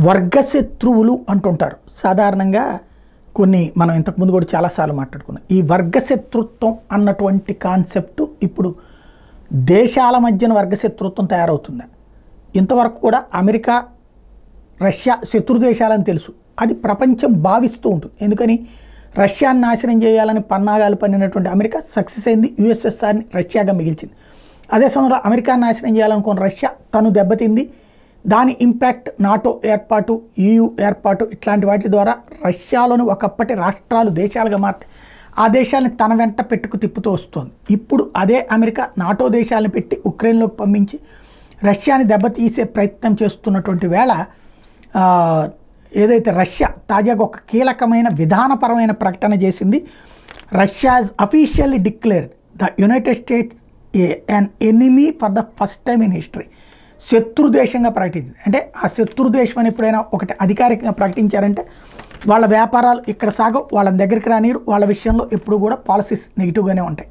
వర్గశత్రువులు అంటుంటారు సాధారణంగా. కొన్ని మనం ఇంతకుముందు కూడా చాలాసార్లు మాట్లాడుకున్నాం. ఈ వర్గశత్రుత్వం అన్నటువంటి కాన్సెప్ట్ ఇప్పుడు దేశాల మధ్యన వర్గశత్రుత్వం తయారవుతుంది. ఇంతవరకు కూడా అమెరికా రష్యా శత్రు దేశాలని తెలుసు, అది ప్రపంచం భావిస్తూ ఉంటుంది. ఎందుకని రష్యాని నాశనం చేయాలని పన్నాగాలు పన్నినటువంటి అమెరికా సక్సెస్ అయింది, యుఎస్ఎస్ఆర్ని రష్యాగా మిగిల్చింది. అదే సమయంలో అమెరికాని నాశనం చేయాలనుకున్న రష్యా తను దెబ్బతింది. దాని ఇంపాక్ట్ నాటో ఏర్పాటు, EU ఏర్పాటు ఇట్లాంటి వాటి ద్వారా రష్యాలోని ఒకప్పటి రాష్ట్రాలు దేశాలుగా మారి ఆ దేశాలని తన వెంట పెట్టుకు తిప్పుతూ వస్తుంది. ఇప్పుడు అదే అమెరికా నాటో దేశాలను పెట్టి ఉక్రెయిన్లోకి పంపించి రష్యాని దెబ్బతీసే ప్రయత్నం చేస్తున్నటువంటి వేళ ఏదైతే రష్యా తాజాగా ఒక కీలకమైన విధానపరమైన ప్రకటన చేసింది. Russia has officially declared the United states an enemy for the first time in history. శత్రు దేశంగా ప్రకటించింది. అంటే ఆ శత్రు దేశం అని ఎప్పుడైనా ఒకటి అధికారికంగా ప్రకటించారంటే వాళ్ళ వ్యాపారాలు ఇక్కడ సాగవు, వాళ్ళ దగ్గరికి రానిరు, వాళ్ళ విషయంలో ఎప్పుడు కూడా పాలసీస్ నెగిటివ్గానే ఉంటాయి.